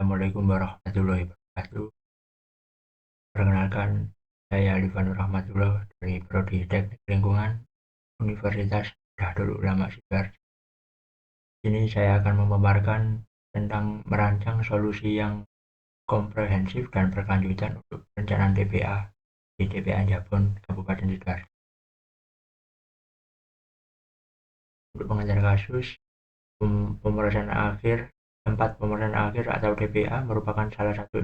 Assalamualaikum warahmatullahi wabarakatuh. Perkenalkan, saya Alifanur Rahmatullah dari Prodi Teknik Lingkungan Universitas Nahdlatul Ulama Sidoarjo. Ini saya akan memaparkan tentang merancang solusi yang komprehensif dan berkelanjutan untuk perencanaan TPA di TPA Anjabon, Kabupaten Sidoarjo. Untuk pengejar kasus, tempat pemrosesan akhir atau TPA merupakan salah satu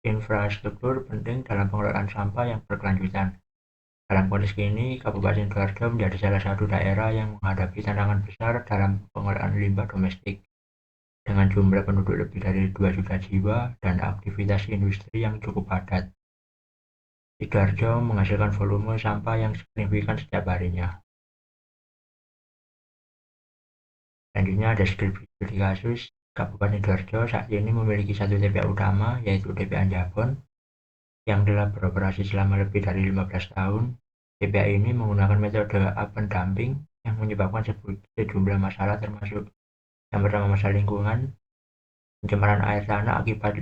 infrastruktur penting dalam pengelolaan sampah yang berkelanjutan. Dalam konteks ini, Kabupaten Sidoarjo menjadi salah satu daerah yang menghadapi tantangan besar dalam pengelolaan limbah domestik. Dengan jumlah penduduk lebih dari 2 juta jiwa dan aktivitas industri yang cukup padat, Sidoarjo menghasilkan volume sampah yang signifikan setiap harinya. Selanjutnya, deskripsi studi kasus. Kabupaten Sidoarjo saat ini memiliki satu TPA utama, yaitu TPA Anjabon, yang telah beroperasi selama lebih dari 15 tahun. TPA ini menggunakan metode open dumping yang menyebabkan sejumlah masalah, termasuk yang pertama masalah lingkungan, pencemaran air tanah akibat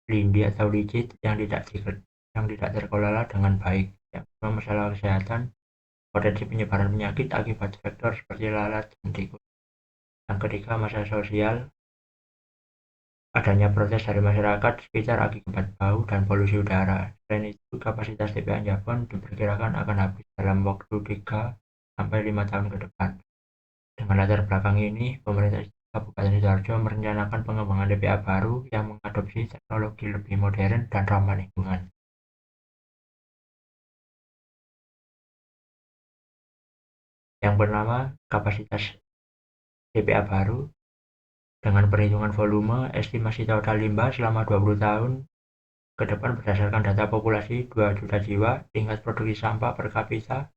lindi atau licin yang tidak terkelola dengan baik. Yang kedua, masalah kesehatan, potensi penyebaran penyakit akibat faktor seperti lalat dan tikus. Yang ketiga, masalah sosial, adanya protes dari masyarakat sekitar akibat bau dan polusi udara. Selain itu, kapasitas TPA Anjabon diperkirakan akan habis dalam waktu 3-5 tahun ke depan. Dengan latar belakang ini, pemerintah Kabupaten Sidoarjo merencanakan pengembangan TPA baru yang mengadopsi teknologi lebih modern dan ramah lingkungan. Yang pertama, kapasitas TPA baru. Dengan perhitungan volume, estimasi total limbah selama 20 tahun ke depan berdasarkan data populasi 2 juta jiwa, tingkat produksi sampah per kapita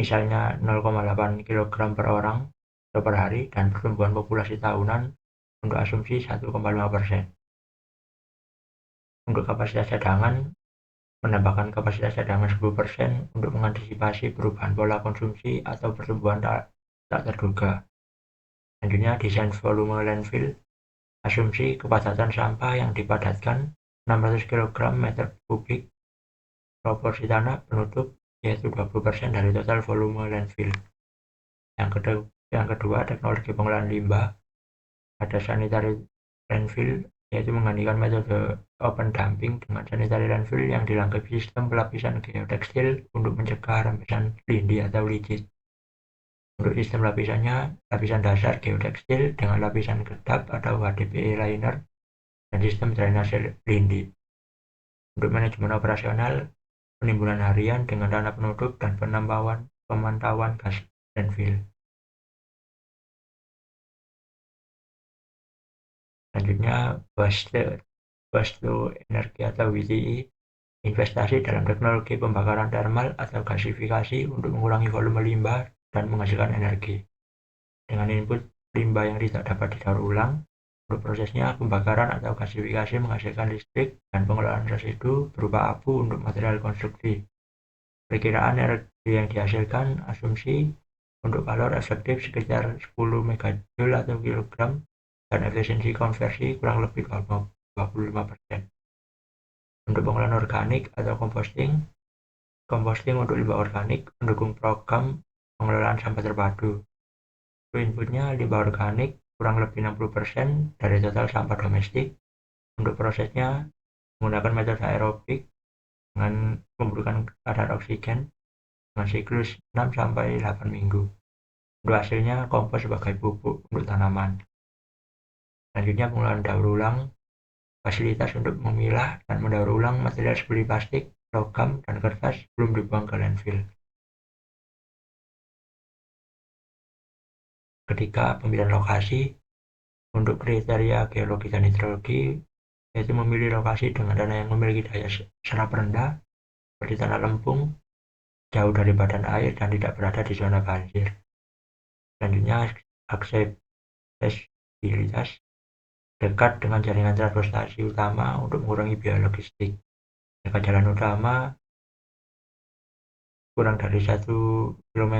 misalnya 0,8 kg per orang atau per hari, dan pertumbuhan populasi tahunan untuk asumsi 1,5%. Untuk kapasitas cadangan, menambahkan kapasitas cadangan 10% untuk mengantisipasi perubahan pola konsumsi atau pertumbuhan tak terduga. Selanjutnya, desain volume landfill. Asumsi kepadatan sampah yang dipadatkan 600 kg meter kubik, proporsi tanah penutup yaitu 20% dari total volume landfill. Yang kedua, teknologi pengelolaan limbah. Ada sanitary landfill, yaitu menggantikan metode open dumping dengan sanitary landfill yang dilengkapi sistem pelapisan geotekstil untuk mencegah rembesan lindi atau licin. Untuk sistem lapisannya, lapisan dasar geotekstil dengan lapisan kedap atau HDPE liner dan sistem drainase lindi. Untuk manajemen operasional, penimbunan harian dengan tanah penutup dan pemantauan gas landfill. Selanjutnya, waste to energi atau WTE, investasi dalam teknologi pembakaran termal atau gasifikasi untuk mengurangi volume limbah dan menghasilkan energi. Dengan input limbah yang tidak dapat didaur ulang, untuk prosesnya pembakaran atau gasifikasi menghasilkan listrik dan pengelolaan residu berupa abu untuk material konstruksi. Perkiraan energi yang dihasilkan asumsi untuk kalor efektif sekitar 10 megajoule atau kilogram dan efisiensi konversi kurang lebih 25%. Untuk pengolahan organik atau composting untuk limbah organik mendukung program pengelolaan sampah terpadu. Inputnya limbah organik kurang lebih 60% dari total sampah domestik. Untuk prosesnya menggunakan metode aerobik dengan memberikan kadar oksigen dengan siklus 6-8 minggu. Untuk hasilnya kompos sebagai pupuk untuk tanaman. Selanjutnya, pengolahan daur ulang, fasilitas untuk memilah dan mendaur ulang material seperti plastik, logam, dan kertas sebelum dibuang ke landfill. Ketiga, pemilihan lokasi. Untuk kriteria geologi dan hidrologi, yaitu memilih lokasi dengan tanah yang memiliki daya serap rendah, seperti tanah lempung, jauh dari badan air dan tidak berada di zona banjir. Selanjutnya, aksesibilitas, dekat dengan jaringan transportasi utama untuk mengurangi biaya logistik. Jika jalan utama kurang dari 1 km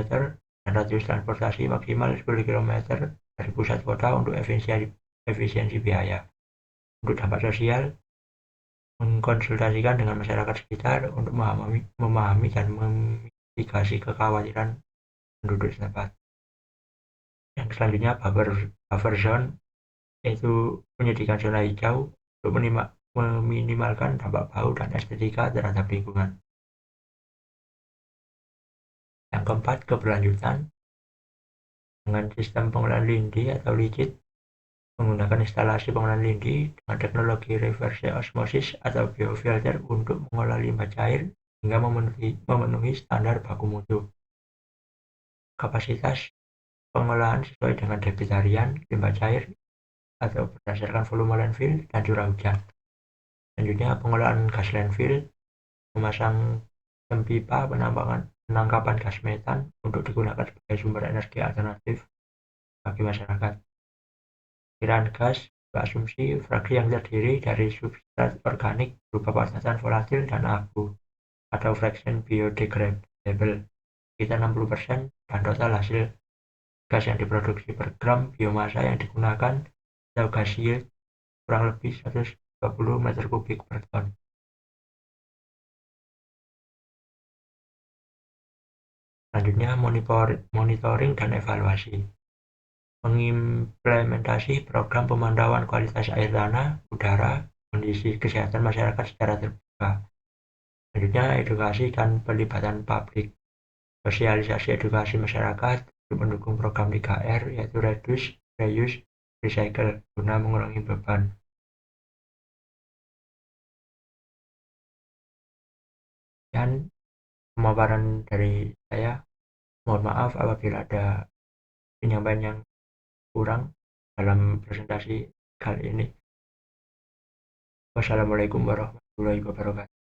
dan radius transportasi maksimal 10 km dari pusat kota untuk efisiensi biaya. Untuk dampak sosial, mengkonsultasikan dengan masyarakat sekitar untuk memahami dan memitigasi kekhawatiran penduduk setempat. Yang selanjutnya buffer zone, yaitu pendidikan zona hijau untuk meminimalkan dampak bau dan estetika terhadap lingkungan. Yang keempat, keberlanjutan dengan sistem pengolahan lindi atau licit, menggunakan instalasi pengolahan lindi dengan teknologi reverse osmosis atau biofilter untuk mengolah limbah cair hingga memenuhi standar baku mutu. Kapasitas pengolahan sesuai dengan debit harian limbah cair atau berdasarkan volume landfill dan curah hujan. Selanjutnya, pengolahan gas landfill, memasang pipa penangkapan gas metan untuk digunakan sebagai sumber energi alternatif bagi masyarakat. Aliran gas berasumsi fraksi yang terdiri dari substrat organik berupa patahan volatil dan abu atau fraction biodegradable sekitar 60%, dan total hasil gas yang diproduksi per gram biomasa yang digunakan atau gas yield kurang lebih 120 meter kubik per ton. Selanjutnya, monitoring dan evaluasi. Mengimplementasi program pemantauan kualitas air tanah, udara, kondisi kesehatan masyarakat secara terbuka. Selanjutnya, edukasi dan pelibatan publik. Sosialisasi edukasi masyarakat untuk mendukung program 3R, yaitu Reduce, Reuse, Recycle, guna mengurangi beban. Dan pemaparan dari saya, mohon maaf apabila ada penyampaian yang kurang dalam presentasi kali ini. Wassalamualaikum warahmatullahi wabarakatuh.